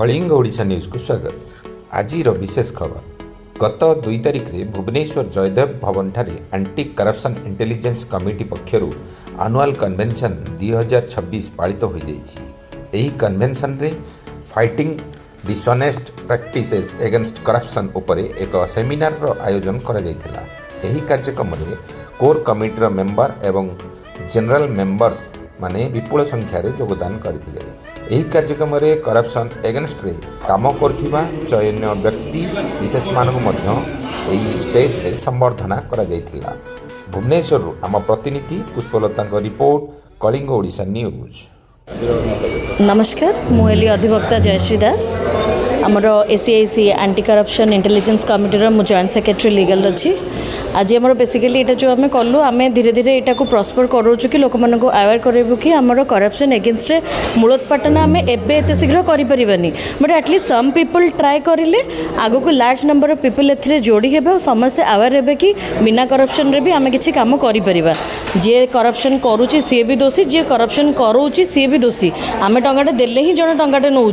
Kalinga Odisha news को स्वागत। आज विशेष खबर गत 2 तारिख में भुवनेश्वर जयदेव भवन ठारे एंटी करप्शन इंटेलिजेंस कमिटी पक्षर आनुआल कन्वेंशन 2026 पालित हो जाइए। कन्वेंशन रे fighting dishonest practices against corruption उपरे एक सेमिनार रो आयोजन करा जायथिला। एही कार्यक्रम रे कोर कमिटी मेंबर एवं जनरल मेंबर्स माने विपुल संख्यार योगदान करथिले। एही कार्यक्रम रे करप्शन एगेंस्ट रे काम करथिबा चयन व्यक्ति विशेष मानक मध्य एही स्टेज रे संबर्धना करा जायथिला। भुवनेश्वर आम प्रतिनिधि पुष्पलता रिपोर्ट, कलिंग ओडिशा न्यूज। नमस्कार, मुझे अधिवक्ता जयश्री दास आमर एसीआईसी एंटी करप्शन इंटेलिजेंस कमिटी मु जॉइंट सेक्रेटरी लीगल अच्छी। आज आम बेसिकली यहाँ जो आम कलु आम धीरे धीरे यहाँ को प्रस्पर करूँ कि लोक मानक अवेयर करूँ कि आमर करप्शन एगेंस्ट मूलोत्पाटन आम एत शीघ्र करें, but at least some people try करें आग को लार्ज नंबर ऑफ पीपल ए जोड़ी हे समस्ते अवेयर हे कि बिना करप्शन रे भी आम किसी काम कर जी करप्शन करुच्ची सी भी दोषी, जी करप्शन करोची सी भी दोषी। आम टंगाटे देले ही जन टंगाटे नौ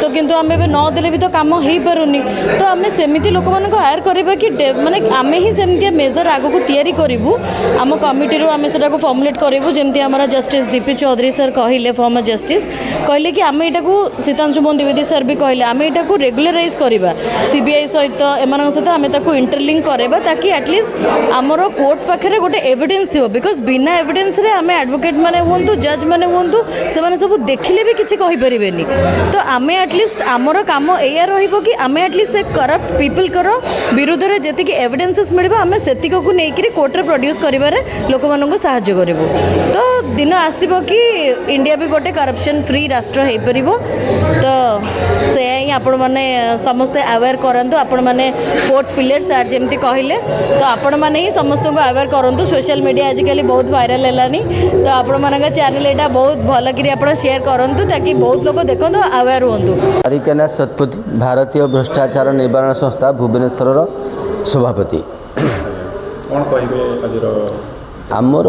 तो किंतु आम नदेले भी तो कम हो पारुनी। तो आम सेमती लोक मानक अवेयर करवा कि माने आम ही सेमती मेजर आग को तैयारी करूँ। आम कमिटी आम से फर्मुलेट करूँ जमी आम जस्टिस डीपी चौधरी सर कहले, फॉर्मर जस्टिस कहले कि आम यहाँ को सीतांशु मोहन द्विवेदी सर भी कहले आम यहाँ को रेगुलराइज करवा सीबीआई सहित एम सहित आम इंटरलिंक करवा ताकि एटलिस्ट आमर कोर्ट पाखे गोटे एविडेंस थी। बिकज बिना एविडेंस रे आम एडवोकेट मैंने हूँ जज मैंने हूँ से सब देखिले भी किसी कहींपर। तो आम एटलिस्ट आमर कम या कि आम एटलिस्ट से करप्ट पीपल विरुद्ध में जी एविडेंसेस मिल आम से को लेकर कोर्टे प्रोड्यूस कर लोक मानक साहाय्य करूँ। तो दिन आसब कि इंडिया भी गोटे करप्शन फ्री राष्ट्र हो पार। तो से ही आपण मैंने समस्ते अवेयर करातु। आपण मैंने फोर्थ पिलर सार जमी कहले तो आपण मैंने ही समस्त को अवेयर करूँ। सोशल मीडिया आजिकल बहुत वायरल है तो आपण मान चैनल यहाँ बहुत भल कि शेयर करूँ ताकि बहुत लोग देखो अवेयर हूँ। हरिकेना सतपथी भारतीय भ्रष्टाचार निवारण संस्था भुवनेश्वर सभापति। आमर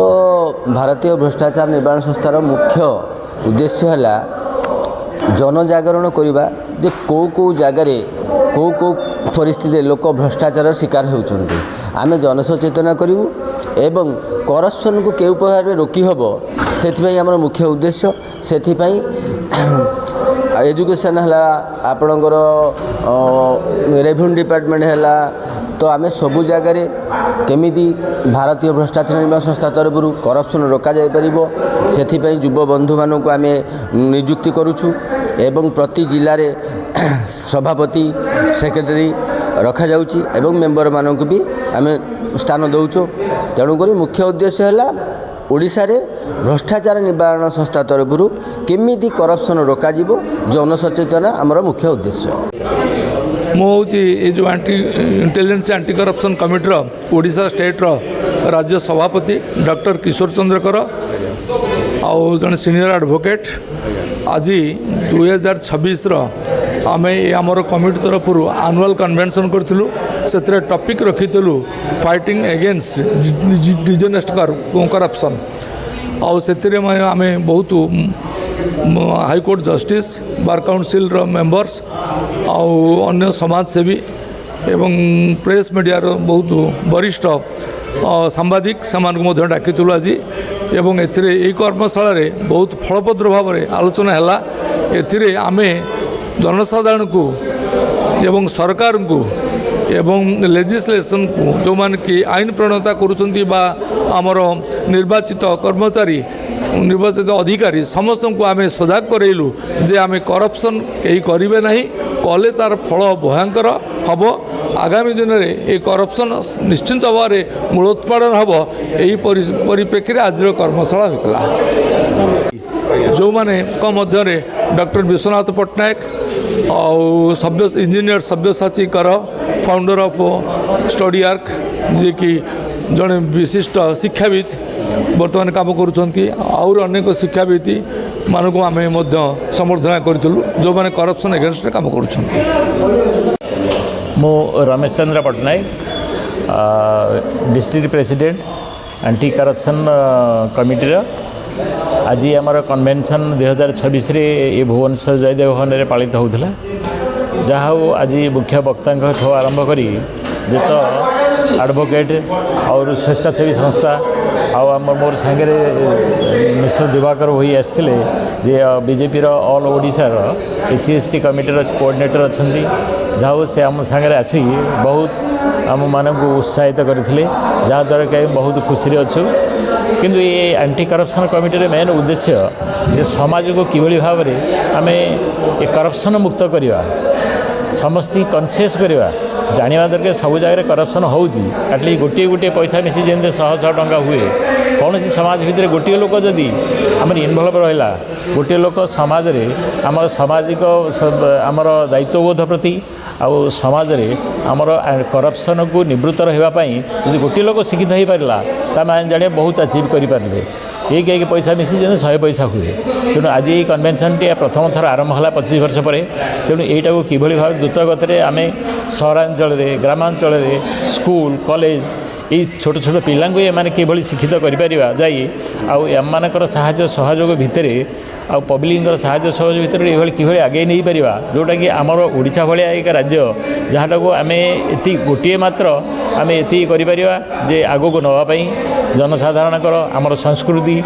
भारतीय भ्रष्टाचार निवारण संस्थार मुख्य उद्देश्य है जनजागरण करवा जे कौ जगार कौ परिस्थिति लोक भ्रष्टाचार शिकार होउछन्ति। आमे जनसचेतना करूँ एवं करप्शन को केउ प्रकार में रोकी हबो सेथिपई आमर मुख्य उद्देश्य। सेथिपई एजुकेशन है आपणकर रेवेन्यू डिपार्टमेंट है तो आमे सबु जगार केमिति भारतीय भ्रष्टाचार निवारण संस्था तरफ करप्शन रोका जाय परिबो सेथिपई युव बंधु मानक आमे नियुक्ति करूछु एवं प्रति जिले में सभापति सेक्रेटरी रखा जाउची एवं मेंबर मानक भी आमे स्थान दउछु। तेणुक मुख्य उद्देश्य है ओडिशा रे भ्रष्टाचार निवारण संस्था तरफ केमिति करप्शन रोका जीवो जनसचेतना आमर मुख्य उद्देश्य। मुझे ये जो एंटी इंटेलिजेंस एंटी करप्शन कमिटर ओडिशा स्टेट राज्य सभापति डॉक्टर किशोर चंद्रकर आउ जन सीनियर एडवोकेट। आज 2026 आम आमर कमिटी तरफ आनुआल कन्वेंशन करूँ से टॉपिक रखीलु फाइटिंग एगेंस्ट डिसऑनेस्ट करप्शन। आउ से आम बहुत high court justice bar council members आउ अन्य समाजसेवी एवं प्रेस मीडिया बहुत वरिष्ठ सांबादिक से डाकी आज एवं ए कर्मशाला बहुत फलप्रद भाव में आलोचना है। आमे जनसाधारण को एवं सरकार को एवं लेजिस्लेशन को जो मान कि आईन प्रणता करुँच आमर निर्वाचित कर्मचारी निर्वाचित अधिकारी समस्त को आम सजग करइलु जे आम करप्शन कहीं करेंगे ना कले तार फल भयंकर हम। आगामी दिन में ये करप्शन निश्चिंत भाव में मूलोत्पादन हम। यही परिप्रेक्षी आज कर्मशाला होता जो मैंने मध्य डॉक्टर विश्वनाथ पट्टनायक और सभ्य इंजीनियर सभ्यसाची कर फाउंडर ऑफ स्टडी आर्क जी कि जड़े विशिष्ट शिक्षाविद बर्तमान काम करुँच और अनेक शिक्षाविद मानक आम संबर्धना करूँ जो मैंने करप्शन एगेंस्ट काम कर। मो Ramesh Chandra Pattanaik district president anti corruption committee आज आमर कन्वेन्शन 2026 ये भुवनेश्वर जयदेव भवन में पालित होता जहाँ हूँ आज मुख्य वक्ता आरंभ करी जेत एडवोकेट और स्वेच्छासेवी संस्था आम मोर सांगे मिस्टर दिवाकर भाई आसते जे बीजेपी ऑल ओडिशार एससी एसटी कमिटीर कोऑर्डिनेटर अच्छा जहाँ से आम सांगे आसी बहुत आम मानक उत्साहित करते जहाँद्वारा कि बहुत खुशी अच्छु किंतु ये एंटी करप्शन कमिटीर मेन उद्देश्य जे समाज को किभली भाव में आम ये करप्शन मुक्त करवा समस्त कनसीयस करवा जाना दरकार सब जगह करप्शन होटलिस्ट गोटे गोटे पैसा मिसी जमी 100 टंका हुए कौन सी समाज भितर गोटे लोक जदि आम इनवल्व रहा गोटे लोक समाज रे आम सामाजिक आमर दायित्वबोध प्रति आउ समाज रे आमर करप्शन को निवृत्त रहापी यदि गोटे लोक शिक्षित हो पारा ता मैंने जाने बहुत अचिव करें एक पैसा मिसी जमी 100 पैसा हुए तेणु आज ये कन्वेन्शन टी प्रथम थर आरंभ है 25 वर्ष पर तेणु यहाँ को किभली भाव द्रुत गति आम सहरांचल ग्रामांचल स्कूल कॉलेज ये छोट छोट पिलांको ये किभली शिक्षित करें जाई आउ एमମାନଙ୍କର ସାହାଯ୍ୟ ସହଯୋଗ ଭିତରେ ଆଉ ପବ୍ଲିକଙ୍କର ସାହାଯ୍ୟ ସହଯୋଗ ଭିତରେ ଏଭଳି କିଭଳି ଆଗେଇ ନେଇ ପାରିବା जोटा कि आमर ओडिशा भाया एक राज्य जहाँटाକୁ आम एति गोटे मात्र आम एति करिपरिबा जे आगो को नवाई जनसाधारणकर आमर संस्कृति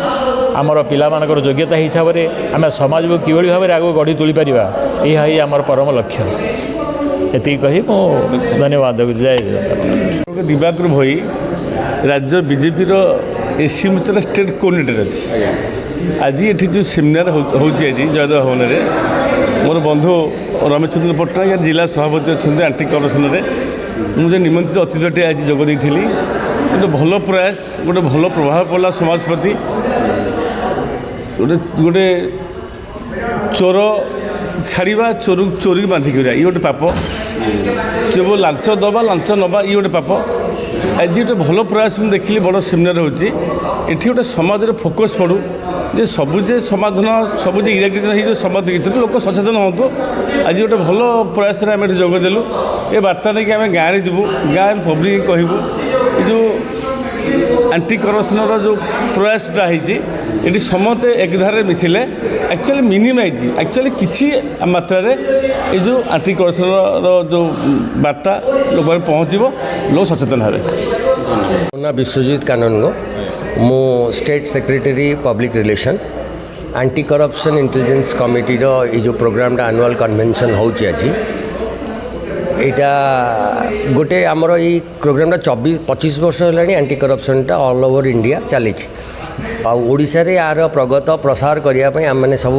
आमर पिलामानकर योग्यता हिसाब से आम समाज को किभली भाव में आगो गढ़ी तोली पारिबा यह ही आमर परम लक्ष्य एति कही मो धन्यवाद जय दिवाकर भाई राज्य बीजेपी एससी मोर्चार स्टेट कोऑर्डिनेटर अच्छी आज ये जो सेमिनार आज जयदेव भवन में मोर बंधु रमेश चंद्र पट्टनायक जिला सभापति अच्छा एंटी करप्शन में मुझे निमंत्रित अतिथि आज जोगदी गोटे भल प्रयास गोटे भल प्रभाव पड़ा समाज प्रति गोटे चोर छाड़ा चोरी बांधिक ये गोटे पाप जो लांच दबा लांच नवा ये गोटे पाप आज गोटे भल प्रयास मुझे देखिली बड़ सेमिनार होती गोटे समाज फोकस पड़ू जे सबुजे समाधान सबुजे इरेगेशन हो समाधान लोक सचेतन हूँ आज गोटे भल प्रयास आम जोगदेलु ये बार्ता नहीं कि आम गाँव में जीवु गाँव पब्लिक कहूँ जो एंटी करप्शन जो प्रयासटा होती समस्ते एक धारे मिसिले एक्चुअली मिनिमाइज एक्चुअली किसी मात्रा ये जो एंटी करप्शन जो बार्ता लोक पहुँचो लोग सचेतन हे विश्वजीत कानून मु state secretary public relation anti corruption intelligence committee ये जो प्रोग्राम एनुअल कन्वेंशन होची आज यहाँ गोटे आमर ये प्रोग्राम 25 वर्ष है anti corruption all over India चली ओडिशा रे यार प्रगत प्रसार करने आम मैंने सब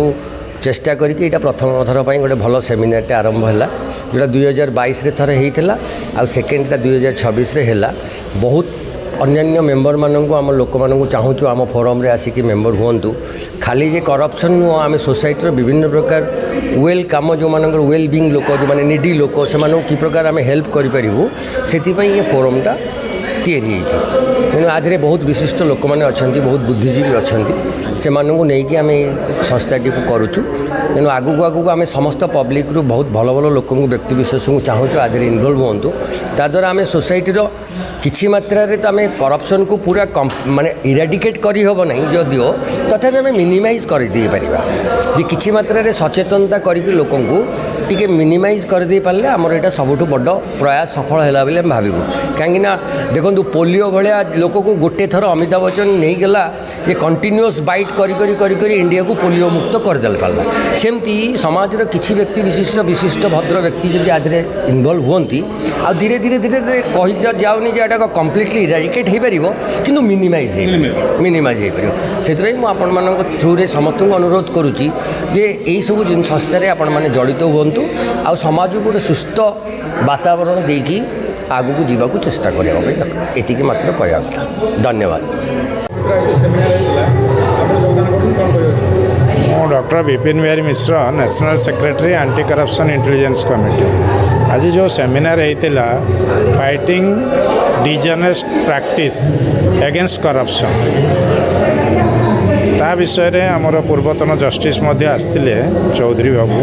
चेष्टा करके प्रथम थर पर गोटे भल सेमिनार आरंभ है जोटा 2022 रे थरे होता आ सेकेंडटा 2026 रे है बहुत अन्य मेंबर मानक आम लोक मानक चाहूँ आम फोरम रे आसिक मेंबर हूँ खाली जे करप्शन नुह आम सोसाइटी विभिन्न प्रकार वेल कम जो मान वेल बीइंग लोक जो मैंने निडी लोक से कि प्रकार आम हेल्प करूँ से ये फोरमटा तैयारी तेणु आधे बहुत विशिष्ट लोक मैंने अच्छा बहुत बुद्धिजीवी अच्छा से नहीं आम संस्थाटी को करुचु तेणु आगू आगू आम समस्त पब्लिक रु बहुत भल भल लोक व्यक्ति विशेष को चाहूँ आधे इनवल्व हूँ ताद्वारा आम सोसाइटीर किसी मात्रा रे तो आम करप्शन को पूरा माने इराडिकेट करी होबो नहीं जदियो तथापि आम मिनिमाइज कर दे परिबा जे किसी मात्रा रे सचेतनता करिक लोकन को टिके मिनिमाइज कर दे पाले हमर एटा सबुठु बड़ प्रयास सफल हैला बेले हम भाबिबु काहेकि ना देखंतु पोलियो भलिया लोक को गोटे थर अमिताभ बच्चन नहीं गला ये कंटिन्यूअस बाइट करी इंडिया को पोलियो मुक्त कर देल पाला सेमती समाज रो किछि व्यक्ति विशिष्ट भद्र व्यक्ति जदि आदरे इन्वॉल्व होंती आ धीरे धीरे कहि जाउनी जे एटा कम्प्लीटली इराडिकेट हो पारिबो किंतु मिनिमाइज हो पारिबो सेतबे मु आपण मानक थ्रू रे समस्त अनुरोध करूची जे एई सब जिन संस्था रे आपण माने जड़ित हुंतु आ समाज को गोटे सुस्थ वातावरण देकी आगु को जीवा को चेष्टा करबा एतिके मात्र कहया कथा धन्यवाद doctor Bipin Bihari Mishra national secretary anti corruption intelligence committee आज जो सेमिनार होता fighting dishonest practice against corruption ता विषय रे हमर पूर्वतन जस्टिस आसते चौधरी बाबू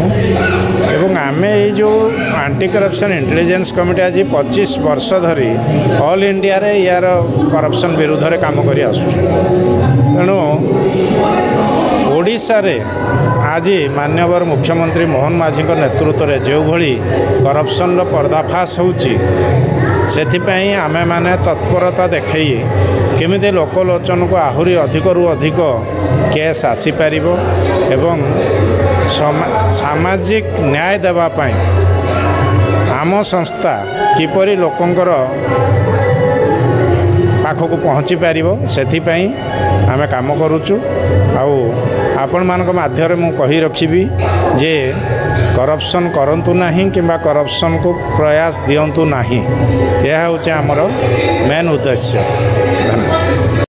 एवं आमे जो एंटी करप्शन इंटेलिजेंस कमिटी आज 25 वर्ष धरी ऑल इंडिया रे यार करप्शन विरुद्ध रे काम करी आसु ତେଣୁ ଓଡ଼ିଶାରେ ଆଜି ମାନ୍ୟବର ମୁଖ୍ୟମନ୍ତ୍ରୀ ମୋହନ ମାଝୀଙ୍କ ନେତୃତ୍ୱରେ ଯେଉଁଭଳି କରପ୍ସନର ପର୍ଦ୍ଦାଫାଶ ହେଉଛି ସେଥିପାଇଁ ଆମେମାନେ ତତ୍ପରତା ଦେଖାଇ କେମିତି ଲୋକଲୋଚନକୁ ଆହୁରି ଅଧିକରୁ ଅଧିକ କେସ୍ ଆସିପାରିବ ଏବଂ ସାମାଜିକ ନ୍ୟାୟ ଦେବା ପାଇଁ ଆମ ସଂସ୍ଥା କିପରି ଲୋକଙ୍କର ପାଖକୁ ପହଞ୍ଚି ପାରିବ ସେଥିପାଇଁ ଆମେ କାମ କରୁଛୁ। ଆଉ ଆପଣମାନଙ୍କ ମାଧ୍ୟମରେ ମୁଁ କହି ରଖିବି ଯେ କରପ୍ସନ୍ କରନ୍ତୁ ନାହିଁ କିମ୍ବା କରପ୍ସନ୍କୁ ପ୍ରୟାସ ଦିଅନ୍ତୁ ନାହିଁ। ଏହା ହେଉଛି ଆମର ମେନ୍ ଉଦ୍ଦେଶ୍ୟ। ଧନ୍ୟବାଦ।